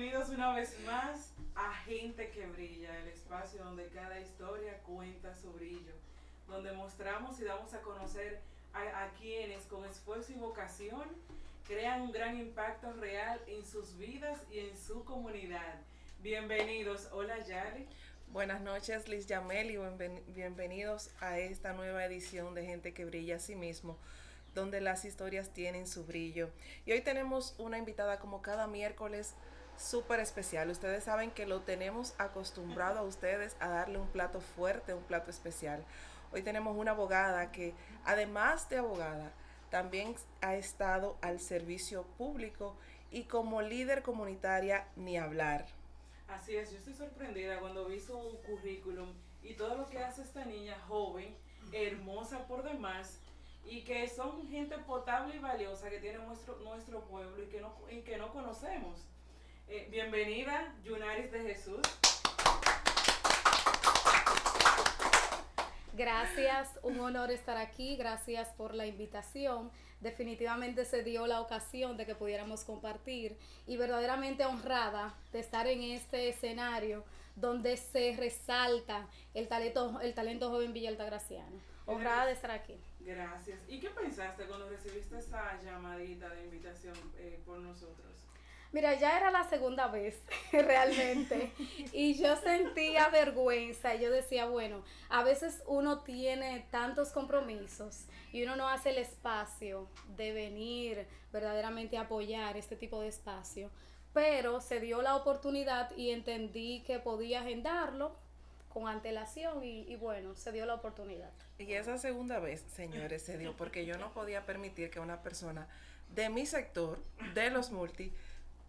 Bienvenidos una vez más a Gente que Brilla, el espacio donde cada historia cuenta su brillo, donde mostramos y damos a conocer a quienes con esfuerzo y vocación crean un gran impacto real en sus vidas y en su comunidad. Bienvenidos, hola Yali. Buenas noches, Liz Yamel, y bienvenidos a esta nueva edición de Gente que Brilla a sí mismo, donde las historias tienen su brillo. Y hoy tenemos una invitada como cada miércoles súper especial. Ustedes saben que lo tenemos acostumbrado a ustedes a darle un plato fuerte, un plato especial. Hoy tenemos una abogada que, además de abogada, también ha estado al servicio público y como líder comunitaria ni hablar. Así es, yo estoy sorprendida cuando vi su currículum y todo lo que hace esta niña joven, hermosa por demás, y que son gente potable y valiosa que tiene nuestro pueblo y que no conocemos. Bienvenida, Yunaris de Jesús. Gracias, un honor estar aquí, gracias por la invitación. Definitivamente se dio la ocasión de que pudiéramos compartir y verdaderamente honrada de estar en este escenario donde se resalta el talento joven Villa Altagraciano. Honrada de estar aquí. Gracias. ¿Y qué pensaste cuando recibiste esa llamadita de invitación por nosotros? Mira, ya era la segunda vez realmente y yo sentía vergüenza. Yo decía, bueno, a veces uno tiene tantos compromisos y uno no hace el espacio de venir verdaderamente a apoyar este tipo de espacio, pero se dio la oportunidad y entendí que podía agendarlo con antelación y bueno, se dio la oportunidad. Y esa segunda vez, señores, se dio porque yo no podía permitir que una persona de mi sector, de los multi,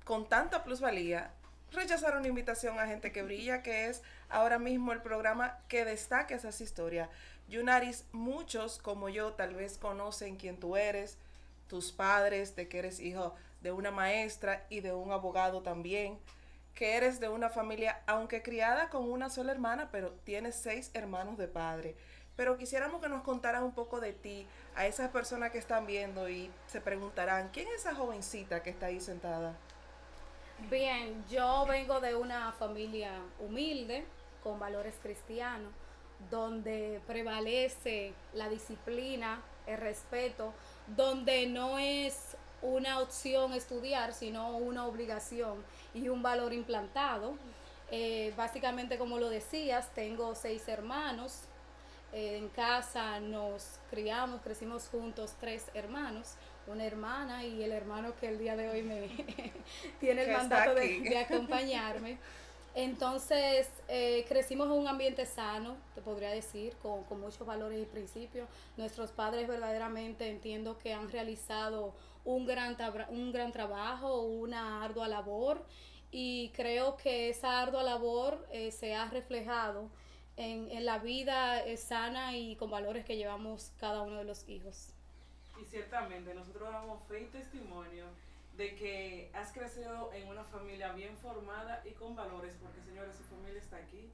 con tanta plusvalía, rechazara una invitación a Gente que Brilla, que es ahora mismo el programa que destaca esas historias. Yunaris, muchos como yo tal vez conocen quién tú eres, tus padres, de que eres hijo de una maestra y de un abogado también, que eres de una familia, aunque criada con una sola hermana, pero tienes 6 hermanos de padre. Pero quisiéramos que nos contaras un poco de ti, a esas personas que están viendo y se preguntarán, ¿quién es esa jovencita que está ahí sentada? Bien, yo vengo de una familia humilde, con valores cristianos, donde prevalece la disciplina, el respeto, donde no es una opción estudiar, sino una obligación y un valor implantado. Básicamente, como lo decías, tengo 6 hermanos. En casa nos criamos, crecimos juntos 3 hermanos, una hermana y el hermano que el día de hoy me tiene el Que está mandato aquí. de acompañarme. Entonces, crecimos en un ambiente sano, te podría decir, con muchos valores y principios. Nuestros padres verdaderamente entiendo que han realizado un gran trabajo, una ardua labor, y creo que esa ardua labor se ha reflejado en la vida sana y con valores que llevamos cada uno de los hijos. Y ciertamente nosotros damos fe y testimonio de que has crecido en una familia bien formada y con valores, porque señores, su familia está aquí,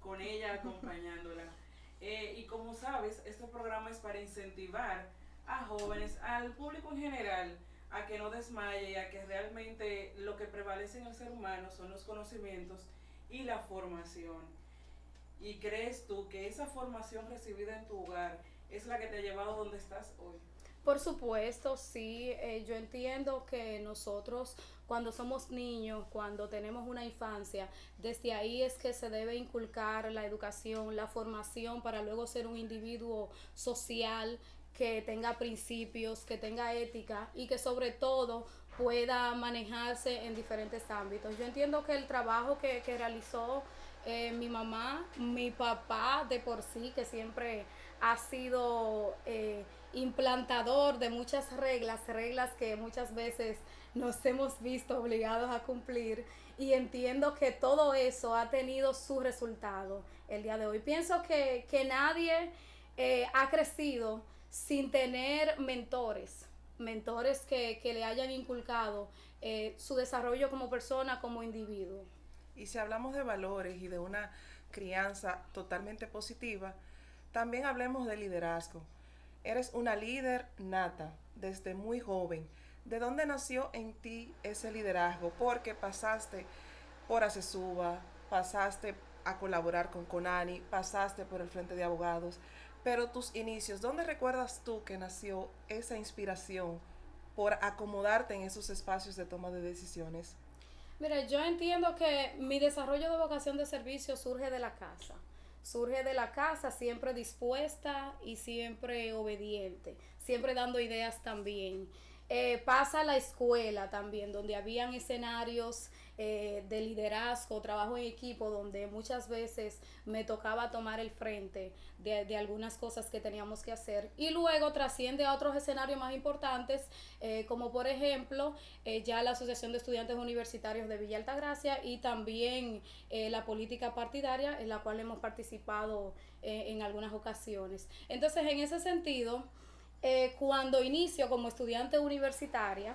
con ella acompañándola. Y como sabes, este programa es para incentivar a jóvenes, al público en general, a que no desmaye y a que realmente lo que prevalece en el ser humano son los conocimientos y la formación. ¿Y crees tú que esa formación recibida en tu hogar es la que te ha llevado donde estás hoy? Por supuesto, sí, yo entiendo que nosotros cuando somos niños, cuando tenemos una infancia, desde ahí es que se debe inculcar la educación, la formación para luego ser un individuo social que tenga principios, que tenga ética y que sobre todo pueda manejarse en diferentes ámbitos. Yo entiendo que el trabajo que realizó mi mamá, mi papá de por sí, que siempre ha sido implantador de muchas reglas, reglas que muchas veces nos hemos visto obligados a cumplir y entiendo que todo eso ha tenido su resultado el día de hoy. Pienso que nadie ha crecido sin tener mentores que le hayan inculcado su desarrollo como persona, como individuo. Y si hablamos de valores y de una crianza totalmente positiva, también hablemos de liderazgo. Eres una líder nata desde muy joven. ¿De dónde nació en ti ese liderazgo? Porque pasaste por ACESUBA, pasaste a colaborar con CONANI, pasaste por el Frente de Abogados, pero tus inicios, ¿dónde recuerdas tú que nació esa inspiración por acomodarte en esos espacios de toma de decisiones? Mira, yo entiendo que mi desarrollo de vocación de servicio surge de la casa. Surge de la casa siempre dispuesta y siempre obediente, siempre dando ideas también. Pasa a la escuela también, donde habían escenarios de liderazgo, trabajo en equipo, donde muchas veces me tocaba tomar el frente de algunas cosas que teníamos que hacer. Y luego trasciende a otros escenarios más importantes, como por ejemplo ya la Asociación de Estudiantes Universitarios de Villa Altagracia y también la política partidaria en la cual hemos participado en algunas ocasiones. Entonces, en ese sentido, cuando inicio como estudiante universitaria,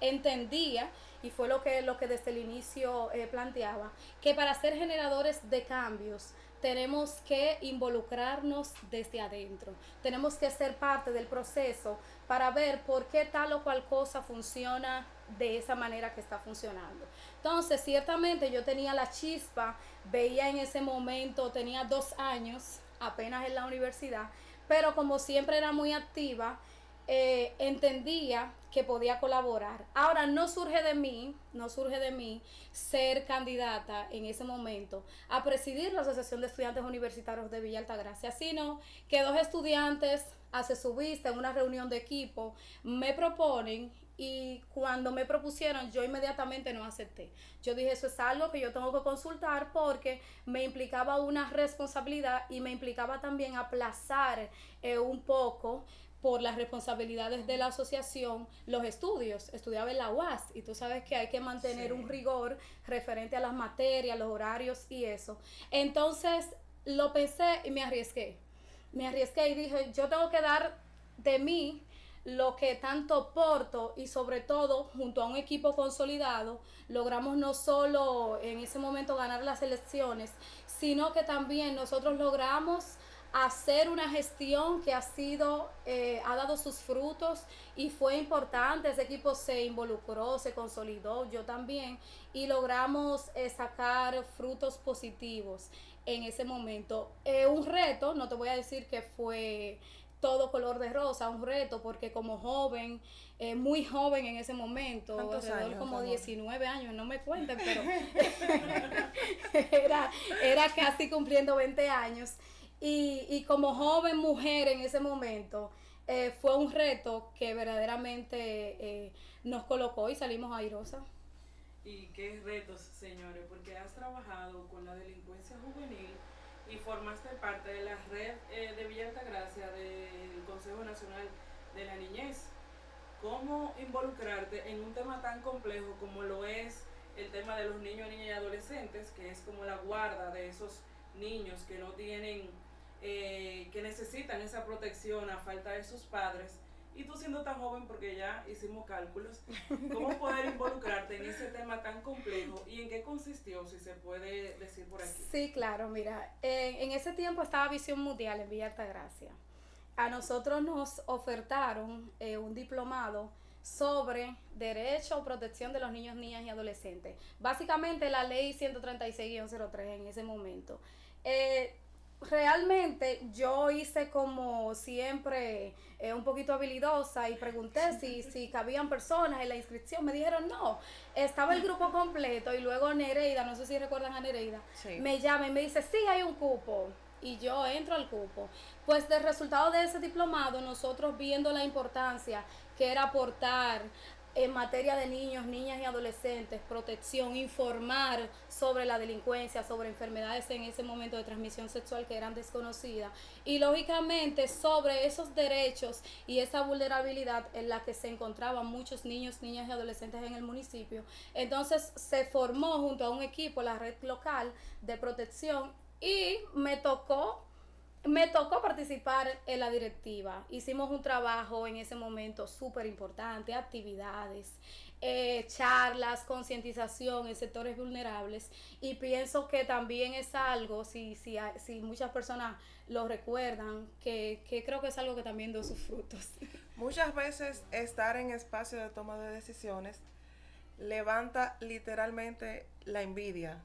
entendía, y fue lo que desde el inicio planteaba, que para ser generadores de cambios tenemos que involucrarnos desde adentro, tenemos que ser parte del proceso para ver por qué tal o cual cosa funciona de esa manera que está funcionando. Entonces, ciertamente yo tenía la chispa, veía en ese momento, tenía 2 años apenas en la universidad, pero como siempre era muy activa, entendía que podía colaborar. Ahora no surge de mí ser candidata en ese momento a presidir la Asociación de Estudiantes Universitarios de Villa Altagracia, sino que 2 estudiantes hace su vista en una reunión de equipo me proponen, y cuando me propusieron yo inmediatamente no acepté. Yo dije, eso es algo que yo tengo que consultar porque me implicaba una responsabilidad y me implicaba también aplazar un poco por las responsabilidades de la asociación, los estudios. Estudiaba en la UAS y tú sabes que hay que mantener un rigor referente a las materias, los horarios y eso. Entonces lo pensé y me arriesgué y dije, yo tengo que dar de mí lo que tanto porto, y sobre todo junto a un equipo consolidado logramos no solo en ese momento ganar las elecciones, sino que también nosotros logramos hacer una gestión que ha dado sus frutos y fue importante. Ese equipo se involucró, se consolidó, yo también, y logramos sacar frutos positivos en ese momento. Un reto, no te voy a decir que fue todo color de rosa, un reto, porque como joven, muy joven en ese momento, alrededor como 19 años, no me cuenten, pero era casi cumpliendo 20 años. Y como joven mujer en ese momento, fue un reto que verdaderamente nos colocó y salimos airosas. Y qué retos, señores, porque has trabajado con la delincuencia juvenil y formaste parte de la red de Villa Altagracia del Consejo Nacional de la Niñez. ¿Cómo involucrarte en un tema tan complejo como lo es el tema de los niños, niñas y adolescentes, que es como la guarda de esos niños que no tienen, que necesitan esa protección a falta de sus padres? Y tú siendo tan joven, porque ya hicimos cálculos, ¿cómo poder involucrarte en ese tema tan complejo y en qué consistió, si se puede decir por aquí? Sí, claro, mira, en ese tiempo estaba Visión Mundial en Villa Altagracia. A nosotros nos ofertaron un diplomado sobre derecho o protección de los niños, niñas y adolescentes. Básicamente la ley 136-03 en ese momento. Realmente yo hice como siempre un poquito habilidosa y pregunté si cabían personas en la inscripción. Me dijeron no, estaba el grupo completo, y luego Nereida, no sé si recuerdan a Nereida, sí, me llama y me dice, sí, hay un cupo, y yo entro al cupo. Pues del resultado de ese diplomado, nosotros viendo la importancia que era aportar en materia de niños, niñas y adolescentes, protección, informar sobre la delincuencia, sobre enfermedades en ese momento de transmisión sexual que eran desconocidas, y lógicamente sobre esos derechos y esa vulnerabilidad en la que se encontraban muchos niños, niñas y adolescentes en el municipio. Entonces se formó junto a un equipo la red local de protección y me tocó participar en la directiva. Hicimos un trabajo en ese momento súper importante, actividades, charlas, concientización en sectores vulnerables, y pienso que también es algo, si muchas personas lo recuerdan, que creo que es algo que también da sus frutos. Muchas veces estar en espacio de toma de decisiones levanta literalmente la envidia,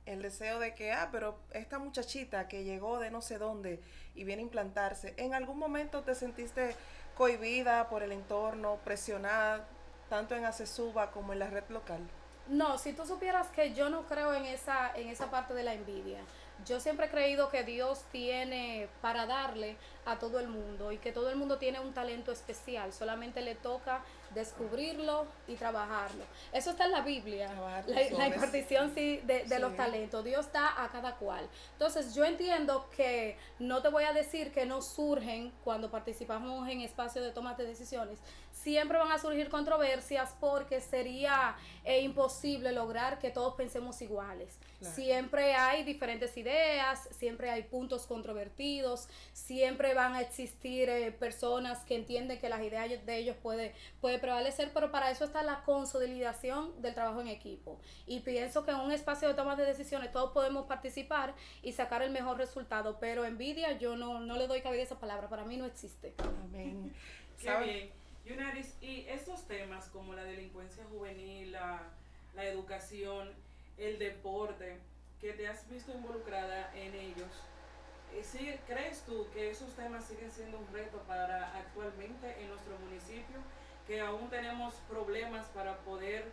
el deseo de que, pero esta muchachita que llegó de no sé dónde y viene a implantarse, ¿en algún momento te sentiste cohibida por el entorno, presionada, tanto en ACESUBA como en la red local? No, si tú supieras que yo no creo en esa parte de la envidia. Yo siempre he creído que Dios tiene para darle a todo el mundo y que todo el mundo tiene un talento especial, solamente le toca descubrirlo y trabajarlo. Eso está en la Biblia, la impartición de los talentos. Dios da a cada cual. Entonces yo entiendo que no te voy a decir que no surgen cuando participamos en espacios de toma de decisiones. Siempre van a surgir controversias porque sería imposible lograr que todos pensemos iguales. Claro. Siempre hay diferentes ideas, siempre hay puntos controvertidos, siempre van a existir personas que entienden que las ideas de ellos puede prevalecer, pero para eso está la consolidación del trabajo en equipo. Y pienso que en un espacio de toma de decisiones todos podemos participar y sacar el mejor resultado, pero envidia yo no le doy cabida a esa palabra, para mí no existe. Amén. Qué bien. Yunaris, y estos temas como la delincuencia juvenil, la educación, el deporte, que te has visto involucrada en ellos, ¿sí, crees tú que esos temas siguen siendo un reto para actualmente en nuestro municipio, que aún tenemos problemas para poder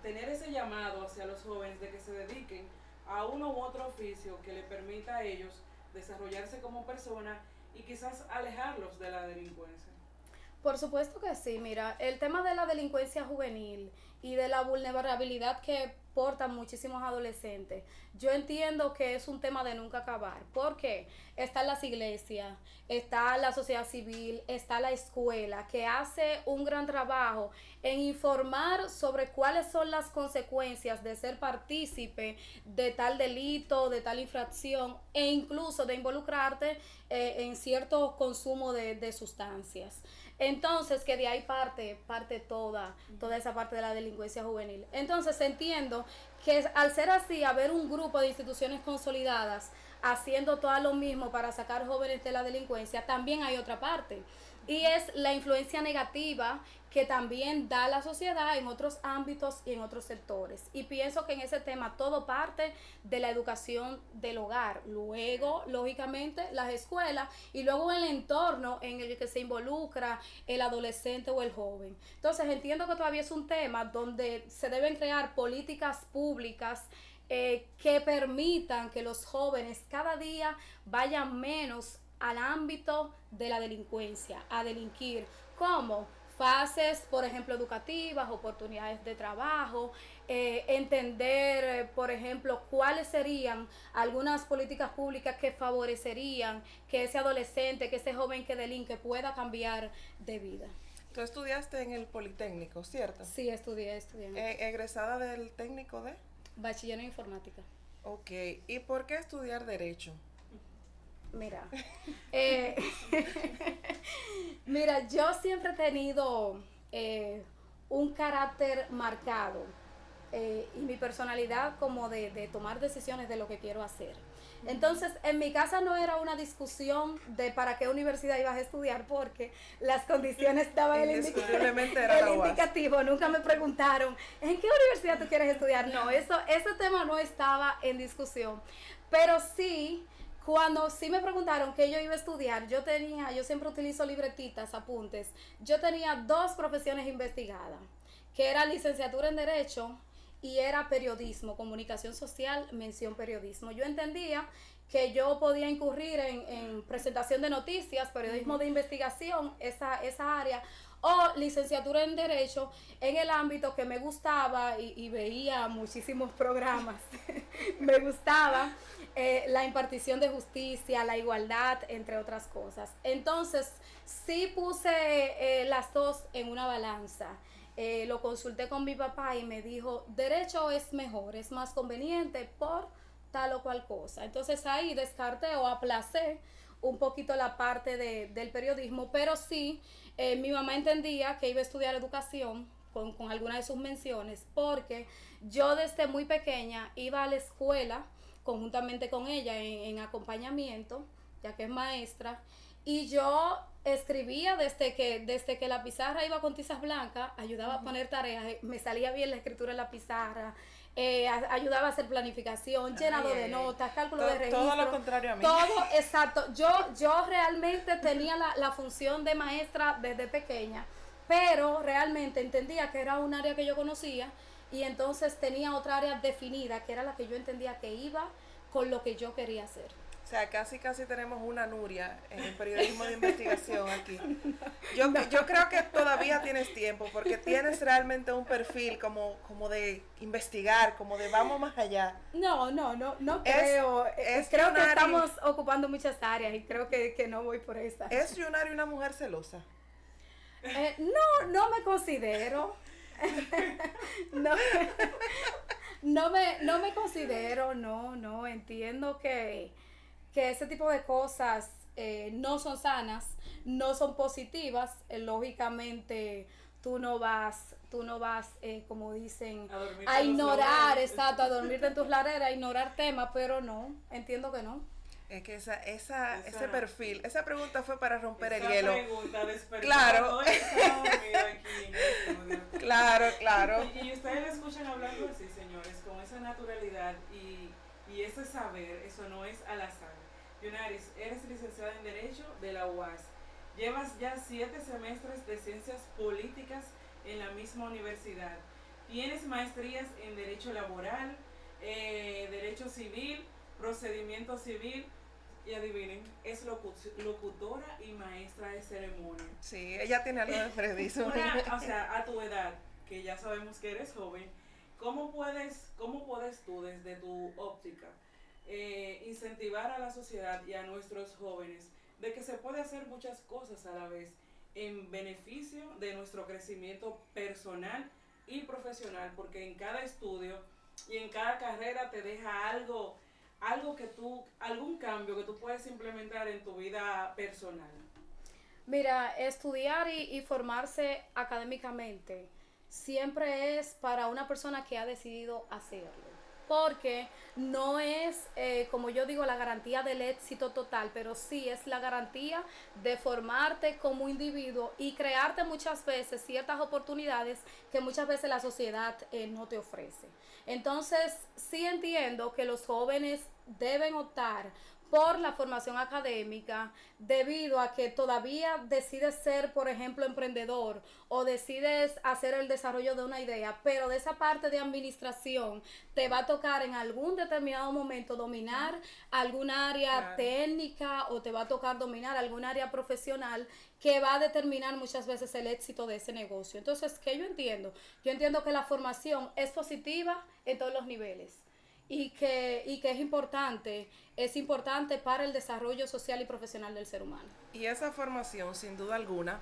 tener ese llamado hacia los jóvenes de que se dediquen a uno u otro oficio que le permita a ellos desarrollarse como persona y quizás alejarlos de la delincuencia? Por supuesto que sí, mira, el tema de la delincuencia juvenil y de la vulnerabilidad que portan muchísimos adolescentes, yo entiendo que es un tema de nunca acabar, porque están las iglesias, está la sociedad civil, está la escuela, que hace un gran trabajo en informar sobre cuáles son las consecuencias de ser partícipe de tal delito, de tal infracción, e incluso de involucrarte en cierto consumo de sustancias. Entonces, que de ahí parte toda esa parte de la delincuencia juvenil. Entonces, entiendo que al ser así, haber un grupo de instituciones consolidadas haciendo todo lo mismo para sacar jóvenes de la delincuencia, también hay otra parte. Y es la influencia negativa que también da la sociedad en otros ámbitos y en otros sectores. Y pienso que en ese tema todo parte de la educación del hogar. Luego, lógicamente, las escuelas y luego el entorno en el que se involucra el adolescente o el joven. Entonces, entiendo que todavía es un tema donde se deben crear políticas públicas que permitan que los jóvenes cada día vayan menos al ámbito de la delincuencia, a delinquir. ¿Cómo? Fases, por ejemplo, educativas, oportunidades de trabajo, entender, por ejemplo, cuáles serían algunas políticas públicas que favorecerían que ese adolescente, que ese joven que delinque pueda cambiar de vida. Tú estudiaste en el Politécnico, ¿cierto? Sí, estudié. ¿Egresada del técnico de? Bachiller en informática. Ok, ¿y por qué estudiar Derecho? Mira, mira, yo siempre he tenido un carácter marcado y mi personalidad como de tomar decisiones de lo que quiero hacer. Entonces, en mi casa no era una discusión de para qué universidad ibas a estudiar, porque las condiciones daban el indicativo. Nunca me preguntaron, ¿en qué universidad tú quieres estudiar? No, ese tema no estaba en discusión. Pero sí, cuando sí me preguntaron qué yo iba a estudiar, yo siempre utilizo libretitas, apuntes. Yo tenía 2 profesiones investigadas, que era licenciatura en Derecho y era periodismo, comunicación social, mención periodismo. Yo entendía que yo podía incurrir en presentación de noticias, periodismo de investigación, esa área, o licenciatura en Derecho en el ámbito que me gustaba y veía muchísimos programas. Me gustaba la impartición de justicia, la igualdad, entre otras cosas. Entonces, sí puse las 2 en una balanza. Lo consulté con mi papá y me dijo, Derecho es mejor, es más conveniente por tal o cual cosa. Entonces ahí descarté o aplacé un poquito la parte del periodismo, pero sí, mi mamá entendía que iba a estudiar educación con alguna de sus menciones, porque yo desde muy pequeña iba a la escuela conjuntamente con ella en acompañamiento, ya que es maestra, y yo escribía desde que la pizarra iba con tizas blancas, ayudaba a poner tareas, me salía bien la escritura en la pizarra, ayudaba a hacer planificación, llenado de notas, cálculo de registro. Todo lo contrario a mí. Todo, exacto. Yo realmente tenía la función de maestra desde pequeña, pero realmente entendía que era un área que yo conocía y entonces tenía otra área definida, que era la que yo entendía que iba con lo que yo quería hacer. O sea, casi tenemos una Nuria en el periodismo de investigación aquí. Yo creo que todavía tienes tiempo porque tienes realmente un perfil como de investigar, como de vamos más allá. No creo. Creo que Yunari, estamos ocupando muchas áreas y creo que no voy por esa. ¿Es Yunari una mujer celosa? No me considero. no me considero, no. Entiendo que ese tipo de cosas no son sanas, no son positivas. Lógicamente, tú no vas, como dicen, a ignorar, exacto, a dormirte en tus lareras, a ignorar temas, pero no, entiendo que no. Es que ese perfil, esa pregunta fue para romper el hielo. Claro. Claro. Y ustedes le escuchan hablando así, señores, con esa naturalidad y ese saber, eso no es al azar. Yunaris, eres licenciada en Derecho de la UAS. Llevas ya 7 semestres de Ciencias Políticas en la misma universidad. Tienes maestrías en Derecho Laboral, Derecho Civil, Procedimiento Civil, y adivinen, es locutora y maestra de ceremonia. Sí, ella tiene algo de periodismo. O sea, a tu edad, que ya sabemos que eres joven, ¿cómo puedes tú desde tu óptica incentivar a la sociedad y a nuestros jóvenes de que se puede hacer muchas cosas a la vez en beneficio de nuestro crecimiento personal y profesional? Porque en cada estudio y en cada carrera te deja algún cambio que tú puedes implementar en tu vida personal. Mira, estudiar y formarse académicamente siempre es para una persona que ha decidido hacerlo. Porque no es, como yo digo, la garantía del éxito total, pero sí es la garantía de formarte como individuo y crearte muchas veces ciertas oportunidades que muchas veces la sociedad no te ofrece. Entonces, sí entiendo que los jóvenes deben optar por la formación académica debido a que todavía decides ser, por ejemplo, emprendedor o decides hacer el desarrollo de una idea, pero de esa parte de administración te va a tocar en algún determinado momento dominar algún área técnica o te va a tocar dominar algún área profesional que va a determinar muchas veces el éxito de ese negocio. Entonces, ¿qué yo entiendo? Yo entiendo que la formación es positiva en todos los niveles. Y que es importante para el desarrollo social y profesional del ser humano. Y esa formación, sin duda alguna,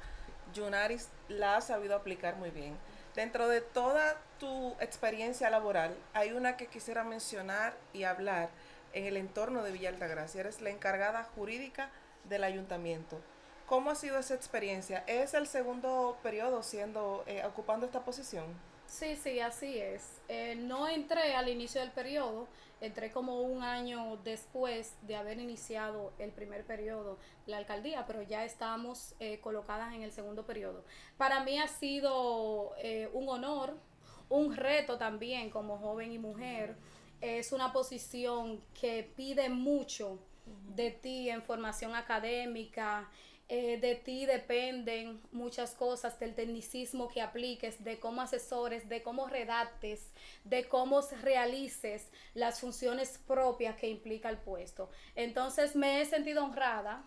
Yunaris la ha sabido aplicar muy bien. Dentro de toda tu experiencia laboral, hay una que quisiera mencionar y hablar en el entorno de Villa Altagracia. Eres la encargada jurídica del ayuntamiento. ¿Cómo ha sido esa experiencia? ¿Es el segundo periodo ocupando esta posición? Sí, así es. No entré al inicio del periodo, entré como un año después de haber iniciado el primer periodo de la alcaldía, pero ya estamos colocadas en el segundo periodo. Para mí ha sido un honor, un reto también como joven y mujer. Es una posición que pide mucho de ti en formación académica. De ti dependen muchas cosas, del tecnicismo que apliques, de cómo asesores, de cómo redactes, de cómo realices las funciones propias que implica el puesto. Entonces me he sentido honrada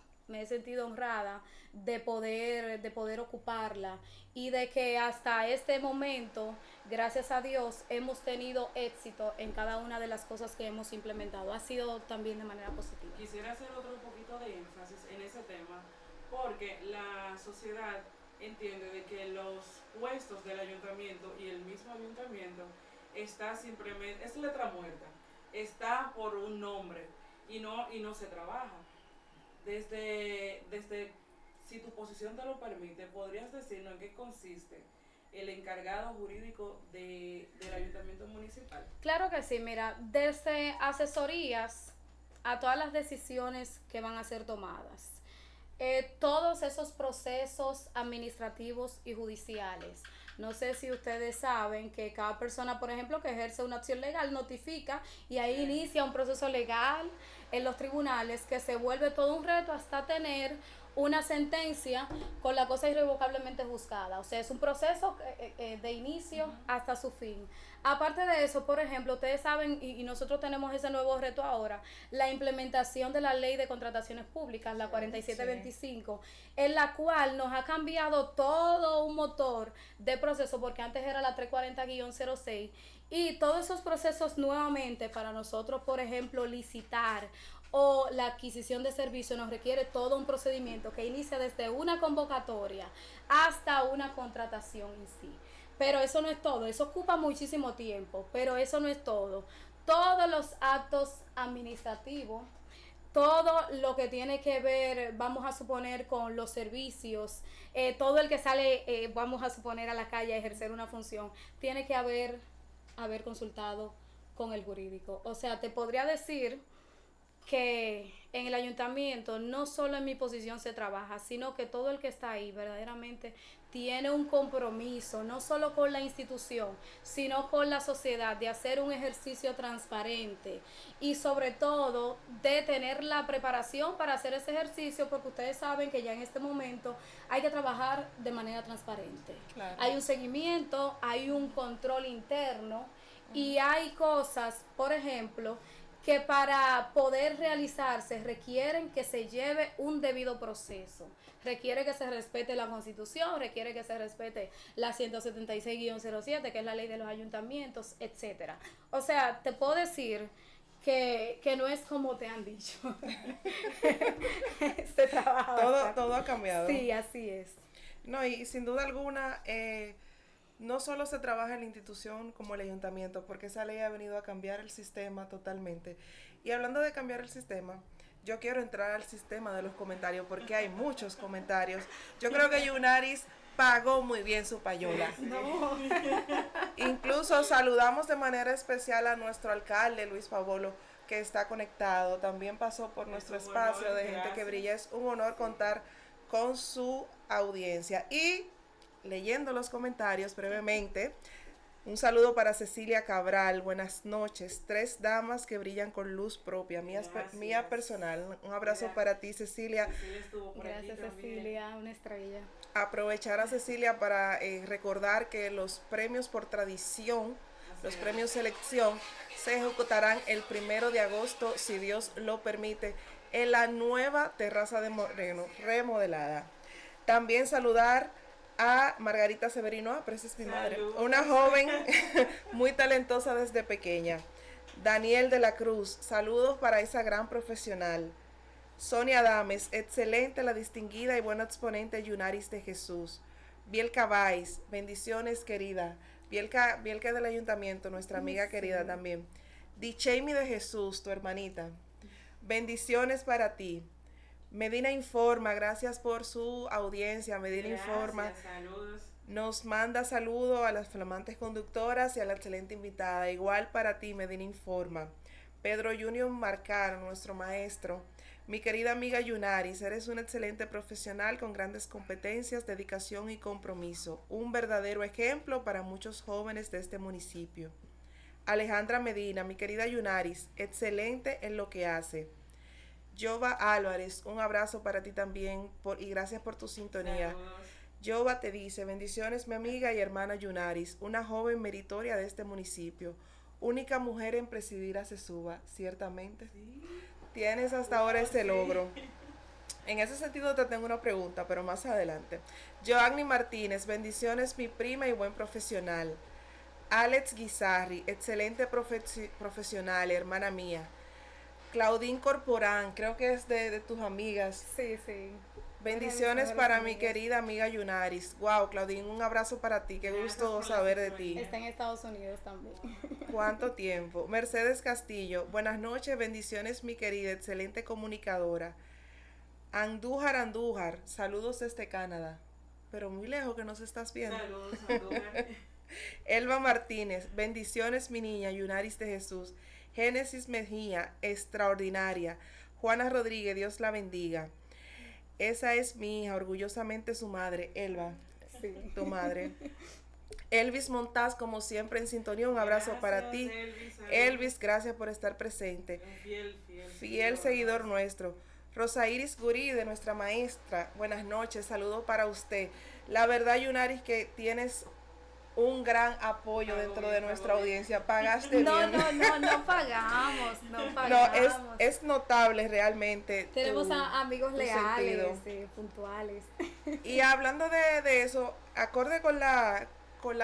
de poder ocuparla y de que hasta este momento, gracias a Dios, hemos tenido éxito en cada una de las cosas que hemos implementado. Ha sido también de manera positiva. Quisiera hacer otro poquito de énfasis en ese tema, porque la sociedad entiende de que los puestos del ayuntamiento y el mismo ayuntamiento está simplemente, es letra muerta, está por un nombre y no se trabaja. Desde si tu posición te lo permite, podrías decirnos en qué consiste el encargado jurídico del ayuntamiento municipal? Claro que sí, mira, desde asesorías a todas las decisiones que van a ser tomadas. Todos esos procesos administrativos y judiciales. No sé si ustedes saben que cada persona, por ejemplo, que ejerce una acción legal, notifica y ahí inicia un proceso legal en los tribunales que se vuelve todo un reto hasta tener una sentencia con la cosa irrevocablemente juzgada. O sea, es un proceso de inicio hasta su fin. Aparte de eso, por ejemplo, ustedes saben, y nosotros tenemos ese nuevo reto ahora, la implementación de la ley de contrataciones públicas, la 4725, en la cual nos ha cambiado todo un motor de proceso, porque antes era la 340-06, y todos esos procesos nuevamente para nosotros, por ejemplo, licitar o la adquisición de servicios nos requiere todo un procedimiento que inicia desde una convocatoria hasta una contratación en sí. Pero eso no es todo, eso ocupa muchísimo tiempo, pero eso no es todo. Todos los actos administrativos, todo lo que tiene que ver, vamos a suponer, con los servicios, todo el que sale, vamos a suponer, a la calle a ejercer una función, tiene que haber consultado con el jurídico. O sea, te podría decir que en el ayuntamiento no solo en mi posición se trabaja, sino que todo el que está ahí verdaderamente tiene un compromiso, no solo con la institución, sino con la sociedad, de hacer un ejercicio transparente y sobre todo de tener la preparación para hacer ese ejercicio, porque ustedes saben que ya en este momento hay que trabajar de manera transparente. Claro. Hay un seguimiento, hay un control interno y hay cosas, por ejemplo, que para poder realizarse requieren que se lleve un debido proceso. Requiere que se respete la Constitución, requiere que se respete la 176-07, que es la ley de los ayuntamientos, etcétera. O sea, te puedo decir que no es como te han dicho. Se trabaja Todo ha cambiado. Sí, así es. No, y sin duda alguna, no solo se trabaja en la institución como el ayuntamiento, porque esa ley ha venido a cambiar el sistema totalmente. Y hablando de cambiar el sistema, yo quiero entrar al sistema de los comentarios, porque hay muchos comentarios. Yo creo que Yunaris pagó muy bien su payola. No. Incluso saludamos de manera especial a nuestro alcalde, Luis Pavolo, que está conectado. También pasó por nuestro espacio de Gente que Brilla. Es un honor contar con su audiencia. Y leyendo los comentarios brevemente, un saludo para Cecilia Cabral, buenas noches, 3 damas que brillan con luz propia, mía personal, un abrazo para ti, Cecilia. Gracias, Cecilia, una estrella. Aprovechar a Cecilia para recordar que los premios por tradición, los premios selección, se ejecutarán el 1 de agosto, si Dios lo permite, en la nueva terraza de Moreno, remodelada. También saludar a Margarita Severino, pero esa es mi madre, una joven muy talentosa desde pequeña. Daniel de la Cruz, saludos para esa gran profesional. Sonia Dames, excelente la distinguida y buena exponente Yunaris de Jesús. Bielka Valls, bendiciones querida. Bielka del ayuntamiento, nuestra amiga querida también. Dichemi de Jesús, tu hermanita. Bendiciones para ti. Medina Informa, gracias por su audiencia. Medina Informa saludos. Nos manda saludos a las flamantes conductoras y a la excelente invitada. Igual para ti, Medina Informa. Pedro Junior Marcano, nuestro maestro. Mi querida amiga Yunaris, eres una excelente profesional con grandes competencias, dedicación y compromiso. Un verdadero ejemplo para muchos jóvenes de este municipio. Alejandra Medina, mi querida Yunaris, excelente en lo que hace. Jova Álvarez, un abrazo para ti también y gracias por tu sintonía. Jova te dice, bendiciones mi amiga y hermana Yunaris, una joven meritoria de este municipio, única mujer en presidir a Sesuba, ciertamente. Sí. Tienes hasta ahora ese logro. En ese sentido te tengo una pregunta, pero más adelante. Joanny Martínez, bendiciones mi prima y buen profesional. Alex Guizarri, excelente profesional, hermana mía. Claudine Corporán, creo que es de tus amigas. Sí, sí. Bendiciones para mi querida amiga Yunaris. Wow, Claudine, un abrazo para ti. Qué gusto saber de ti. Está en Estados Unidos también. ¿Cuánto tiempo? Mercedes Castillo, buenas noches, bendiciones mi querida, excelente comunicadora. Andújar, saludos desde Canadá. pero muy lejos que nos estás viendo. Saludos, Andújar. Elba Martínez, bendiciones mi niña, Yunaris de Jesús. Génesis Mejía, extraordinaria. Juana Rodríguez, Dios la bendiga. Esa es mi hija, orgullosamente su madre, Elba, Sí. tu madre. Elvis Montaz, como siempre en sintonía, un abrazo para ti. Elvis, gracias por estar presente. Un Fiel seguidor nuestro. Rosa Iris Gurí, de nuestra maestra, buenas noches, saludo para usted. La verdad, Yunaris, que tienes un gran apoyo dentro de nuestra audiencia. Pagaste No bien. no pagamos, no No, pagamos. es notable realmente. Tenemos tu- amigos tu leales, sentido. puntuales. Y hablando de eso, acorde con la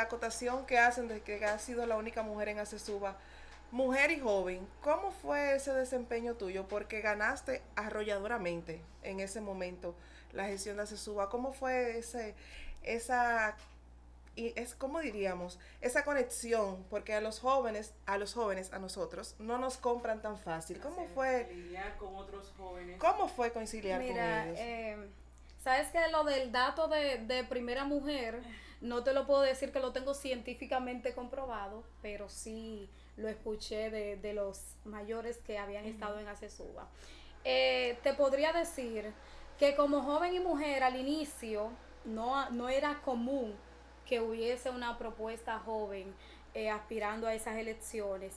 acotación que hacen de que has sido la única mujer en ACESUBA, mujer y joven, ¿cómo fue ese desempeño tuyo? Porque ganaste arrolladoramente en ese momento la gestión de ACESUBA. ¿Cómo fue cómo diríamos, esa conexión? Porque a nosotros, no nos compran tan fácil. ¿Cómo fue? Lidiar con otros jóvenes. ¿Cómo fue conciliar Mira, con ellos? sabes que lo del dato de primera mujer, no te lo puedo decir que lo tengo científicamente comprobado, pero sí lo escuché de los mayores que habían estado en ACESUBA. Te podría decir que como joven y mujer al inicio no era común que hubiese una propuesta joven aspirando a esas elecciones.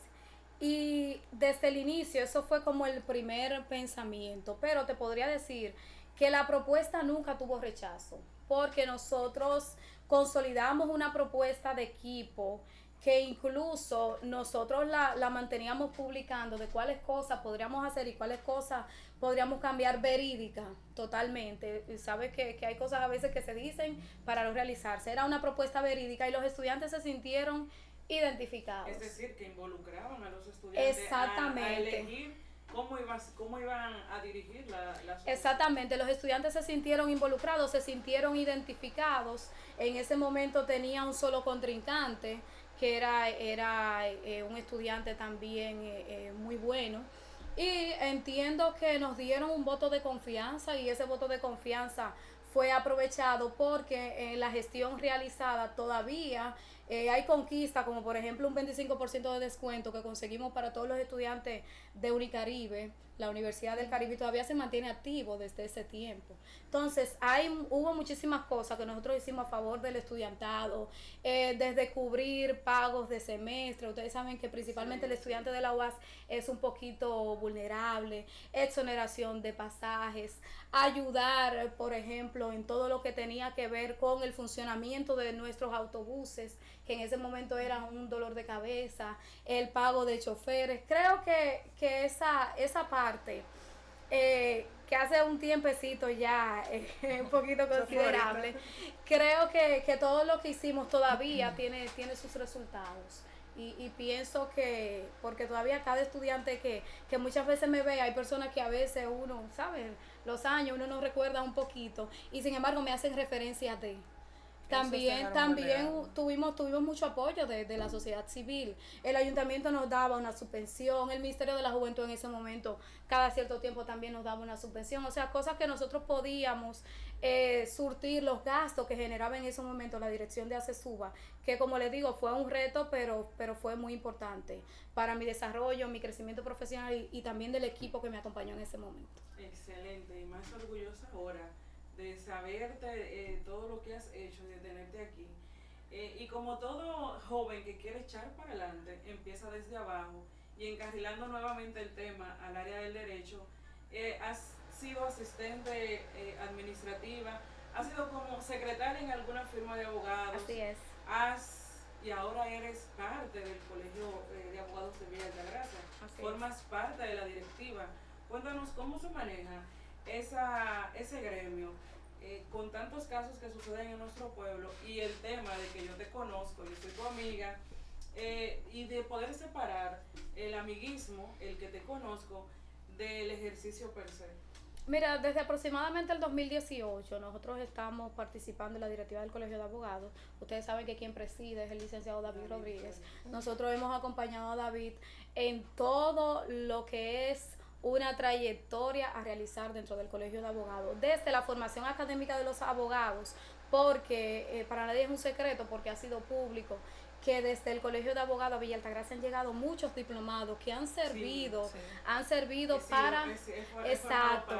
Y desde el inicio eso fue como el primer pensamiento, pero te podría decir que la propuesta nunca tuvo rechazo, porque nosotros consolidamos una propuesta de equipo que incluso nosotros la manteníamos publicando de cuáles cosas podríamos hacer y cuáles cosas podríamos cambiar verídica totalmente. Y sabes que hay cosas a veces que se dicen para no realizarse. Era una propuesta verídica y los estudiantes se sintieron identificados. Es decir, que involucraban a los estudiantes Exactamente. a elegir cómo iban a dirigir la sociedad. Exactamente, los estudiantes se sintieron involucrados, se sintieron identificados. En ese momento tenía un solo contrincante, que era un estudiante también muy bueno. Y entiendo que nos dieron un voto de confianza y ese voto de confianza fue aprovechado porque en la gestión realizada todavía hay conquistas, como por ejemplo un 25% de descuento que conseguimos para todos los estudiantes de Unicaribe. La Universidad del Caribe todavía se mantiene activo desde ese tiempo. Entonces, hubo muchísimas cosas que nosotros hicimos a favor del estudiantado, desde cubrir pagos de semestre. Ustedes saben que principalmente el estudiante de la UAS es un poquito vulnerable, exoneración de pasajes, ayudar, por ejemplo, en todo lo que tenía que ver con el funcionamiento de nuestros autobuses, que en ese momento eran un dolor de cabeza, el pago de choferes. Creo que esa parte, que hace un tiempecito ya un poquito considerable, creo que todo lo que hicimos todavía tiene sus resultados. Y pienso que, porque todavía cada estudiante que muchas veces me ve, hay personas que a veces uno, ¿sabes? Los años uno no recuerda un poquito y sin embargo me hacen referencia de... También tuvimos mucho apoyo de la sociedad civil. El ayuntamiento nos daba una subvención, el Ministerio de la Juventud en ese momento cada cierto tiempo también nos daba una subvención, o sea, cosas que nosotros podíamos surtir los gastos que generaba en ese momento la dirección de ACESUBA, que como les digo fue un reto, pero fue muy importante para mi desarrollo, mi crecimiento profesional y también del equipo que me acompañó en ese momento. Excelente, y más orgullosa ahora de saberte todo lo que has hecho, de tenerte aquí. Y como todo joven que quiere echar para adelante, empieza desde abajo y encarrilando nuevamente el tema al área del derecho, has sido asistente administrativa, has sido como secretaria en alguna firma de abogados. Así es. Y ahora eres parte del Colegio de Abogados de Villa Altagracia. Formas parte de la directiva. Cuéntanos cómo se maneja ese gremio con tantos casos que suceden en nuestro pueblo y el tema de que yo te conozco, yo soy tu amiga, y de poder separar el amiguismo, el que te conozco, del ejercicio per se. Mira, desde aproximadamente el 2018 nosotros estamos participando en la directiva del Colegio de Abogados. Ustedes saben que quien preside es el licenciado David Rodríguez. Nosotros hemos acompañado a David en todo lo que es una trayectoria a realizar dentro del Colegio de Abogados, desde la formación académica de los abogados, porque para nadie es un secreto, porque ha sido público, que desde el Colegio de Abogados a Villa Altagracia han llegado muchos diplomados que han servido, han servido para, exacto,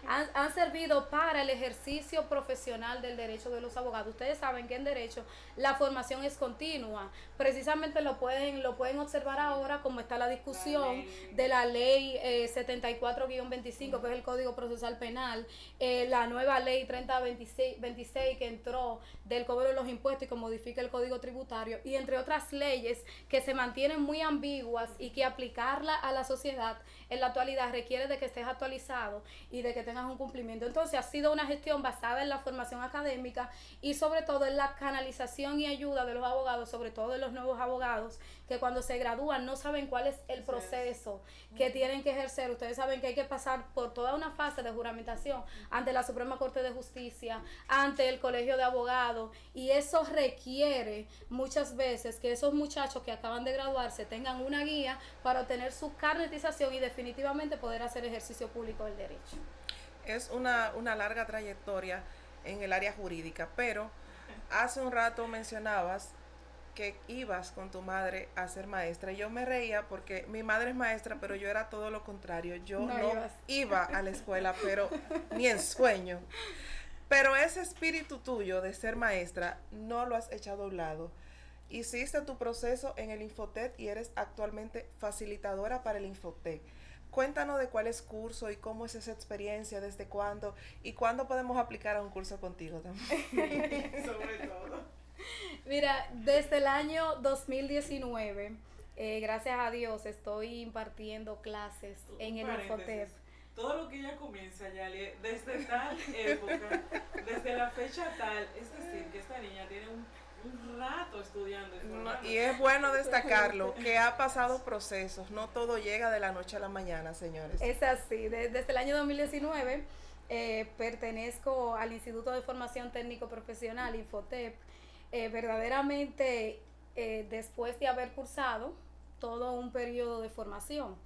han servido para el ejercicio profesional del derecho de los abogados. Ustedes saben que en derecho la formación es continua. Precisamente lo pueden observar ahora, como está la discusión de la ley 74-25, que es el Código Procesal Penal, la nueva ley 3026 que entró del cobro de los impuestos y que modifica el Código Tributario, y entre otras leyes que se mantienen muy ambiguas y que aplicarla a la sociedad en la actualidad requiere de que estés actualizado y de que tengas un cumplimiento. Entonces ha sido una gestión basada en la formación académica y sobre todo en la canalización y ayuda de los abogados, sobre todo de los nuevos abogados que cuando se gradúan no saben cuál es el proceso que tienen que ejercer. Ustedes saben que hay que pasar por toda una fase de juramentación ante la Suprema Corte de Justicia, ante el Colegio de Abogados, y eso requiere muchas veces que esos muchachos que acaban de graduarse tengan una guía para obtener su carnetización y definitivamente poder hacer ejercicio público del derecho. Es una larga trayectoria en el área jurídica, pero hace un rato mencionabas que ibas con tu madre a ser maestra. Yo me reía porque mi madre es maestra, pero yo era todo lo contrario. Yo no iba a la escuela, pero ni en sueño. Pero ese espíritu tuyo de ser maestra no lo has echado a un lado. Hiciste tu proceso en el Infotec y eres actualmente facilitadora para el Infotec. Cuéntanos de cuál es curso y cómo es esa experiencia, desde cuándo y cuándo podemos aplicar a un curso contigo también. Sobre todo. Mira, desde el año 2019, gracias a Dios, estoy impartiendo clases en el Infotec. Todo lo que ella comienza, Yali, desde tal época, desde la fecha tal, es decir, que esta niña tiene un rato estudiando. Y es bueno destacarlo, que ha pasado procesos, no todo llega de la noche a la mañana, señores. Es así, desde el año 2019 pertenezco al Instituto de Formación Técnico Profesional, Infotep. Verdaderamente, después de haber cursado todo un periodo de formación.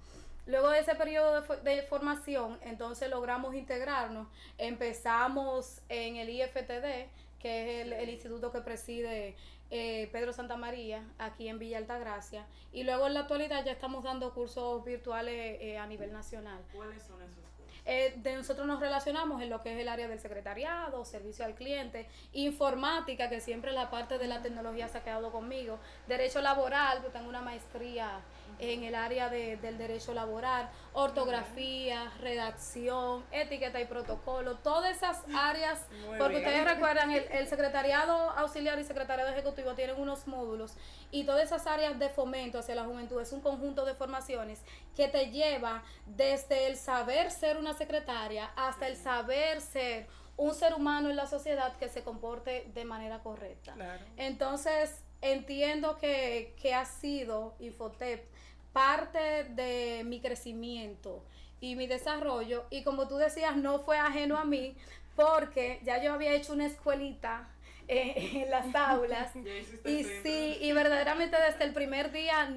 Luego de ese periodo de formación, entonces logramos integrarnos. Empezamos en el IFTD, que es el instituto que preside Pedro Santamaría, aquí en Villa Altagracia. Y luego en la actualidad ya estamos dando cursos virtuales a nivel nacional. ¿Cuáles son esos cursos? De nosotros nos relacionamos en lo que es el área del secretariado, servicio al cliente, informática, que siempre la parte de la tecnología se ha quedado conmigo, derecho laboral, que tengo una maestría en el área del derecho laboral, ortografía, redacción, etiqueta y protocolo, todas esas áreas, porque ustedes recuerdan, el secretariado auxiliar y secretariado ejecutivo tienen unos módulos, y todas esas áreas de fomento hacia la juventud es un conjunto de formaciones que te lleva desde el saber ser una secretaria hasta el saber ser un ser humano en la sociedad que se comporte de manera correcta. Claro. Entonces, entiendo que ha sido Infotep parte de mi crecimiento y mi desarrollo, y como tú decías, no fue ajeno a mí, porque ya yo había hecho una escuelita en las aulas y sí, y verdaderamente desde el primer día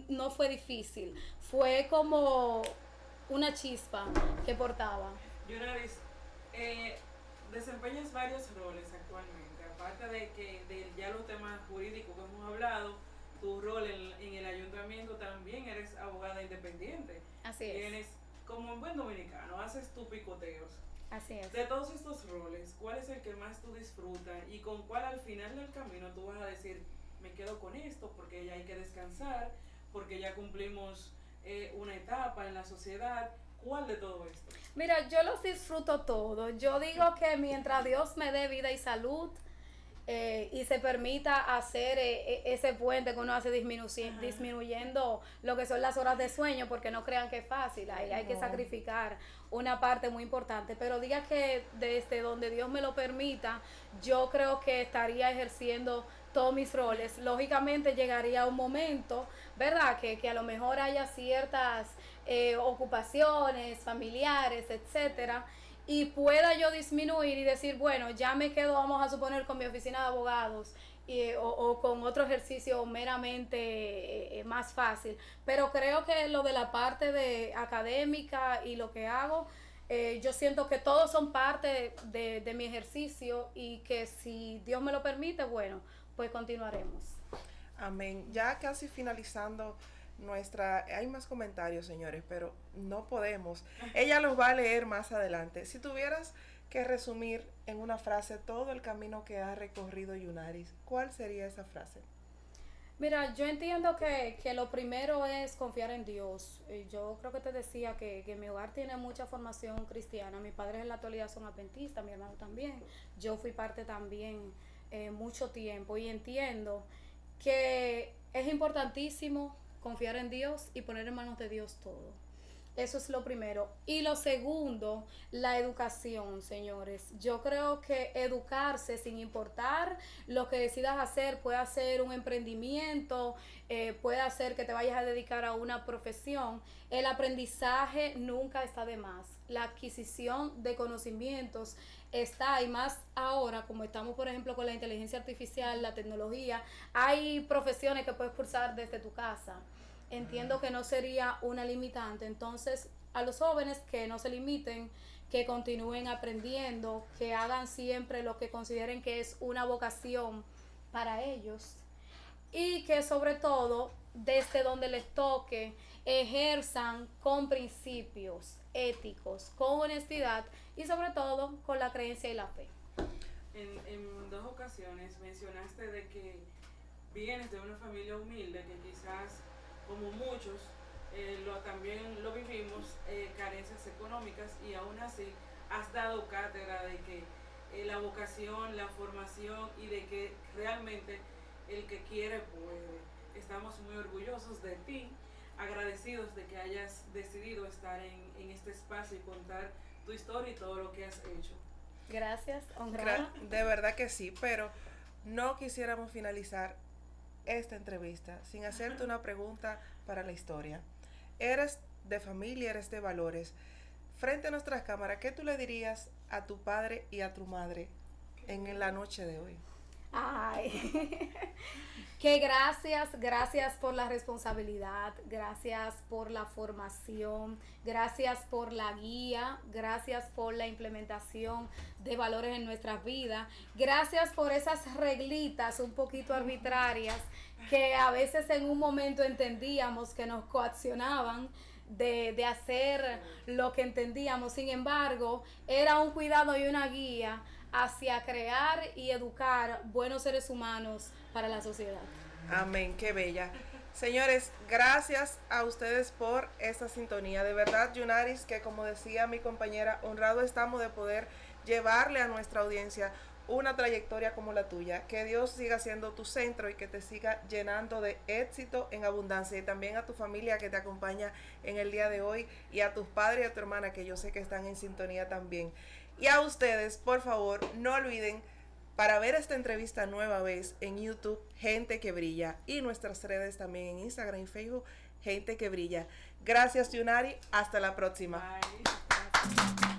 no fue difícil, fue como una chispa que portaba. Yunaris, desempeñas varios roles actualmente, aparte de ya los temas jurídicos que hemos hablado, tu rol en el ayuntamiento, también eres abogada independiente. Así es. Tienes, como un buen dominicano, haces tus picoteos. Así es. De todos estos roles, ¿cuál es el que más tú disfrutas y con cuál al final del camino tú vas a decir, me quedo con esto porque ya hay que descansar, porque ya cumplimos una etapa en la sociedad? ¿Cuál de todo esto? Mira, yo los disfruto todo. Yo digo que mientras Dios me dé vida y salud, y se permita hacer ese puente que uno hace disminuyendo lo que son las horas de sueño, porque no crean que es fácil, hay que sacrificar una parte muy importante, pero diga que desde donde Dios me lo permita, yo creo que estaría ejerciendo todos mis roles. Lógicamente llegaría un momento, ¿verdad? Que a lo mejor haya ciertas ocupaciones familiares, etcétera, y pueda yo disminuir y decir, bueno, ya me quedo, vamos a suponer, con mi oficina de abogados o con otro ejercicio meramente más fácil. Pero creo que lo de la parte de académica y lo que hago Yo siento que todos son parte de mi ejercicio y que si Dios me lo permite, bueno, pues continuaremos. Amén. Ya casi finalizando nuestra... Hay más comentarios, señores, pero no podemos. Ella los va a leer más adelante. Si tuvieras que resumir en una frase todo el camino que ha recorrido Yunaris, ¿cuál sería esa frase? Mira, yo entiendo que lo primero es confiar en Dios. Yo creo que te decía que mi hogar tiene mucha formación cristiana. Mis padres en la actualidad son adventistas, mi hermano también. Yo fui parte también mucho tiempo y entiendo que es importantísimo confiar en Dios y poner en manos de Dios todo. Eso es lo primero. Y lo segundo, la educación, señores. Yo creo que educarse sin importar lo que decidas hacer, puede ser un emprendimiento, puede hacer que te vayas a dedicar a una profesión. El aprendizaje nunca está de más. La adquisición de conocimientos está, y más ahora, como estamos, por ejemplo, con la inteligencia artificial, la tecnología, hay profesiones que puedes cursar desde tu casa. Entiendo que no sería una limitante. Entonces, a los jóvenes que no se limiten, que continúen aprendiendo, que hagan siempre lo que consideren que es una vocación para ellos y que sobre todo, desde donde les toque, ejerzan con principios éticos, con honestidad y sobre todo con la creencia y la fe. En dos ocasiones mencionaste de que vienes de una familia humilde que quizás como muchos, también lo vivimos, carencias económicas, y aún así has dado cátedra de que la vocación, la formación y de que realmente el que quiere puede. Estamos muy orgullosos de ti, agradecidos de que hayas decidido estar en este espacio y contar tu historia y todo lo que has hecho. Gracias, honrada. De verdad que sí, pero no quisiéramos finalizar esta entrevista sin hacerte una pregunta para la historia. Eres de familia, eres de valores. Frente a nuestras cámaras, ¿qué tú le dirías a tu padre y a tu madre en la noche de hoy? Ay, que gracias por la responsabilidad, gracias por la formación, gracias por la guía, gracias por la implementación de valores en nuestras vidas, gracias por esas reglitas un poquito arbitrarias que a veces en un momento entendíamos que nos coaccionaban de hacer lo que entendíamos. Sin embargo, era un cuidado y una guía hacia crear y educar buenos seres humanos para la sociedad. Amén, qué bella. Señores, gracias a ustedes por esta sintonía. De verdad, Yunaris, que como decía mi compañera, honrado estamos de poder llevarle a nuestra audiencia una trayectoria como la tuya. Que Dios siga siendo tu centro y que te siga llenando de éxito en abundancia. Y también a tu familia que te acompaña en el día de hoy, y a tus padres y a tu hermana, que yo sé que están en sintonía también. Y a ustedes, por favor, no olviden, para ver esta entrevista nueva vez en YouTube, Gente que Brilla, y nuestras redes también en Instagram y Facebook, Gente que Brilla. Gracias, Yunari. Hasta la próxima. Bye.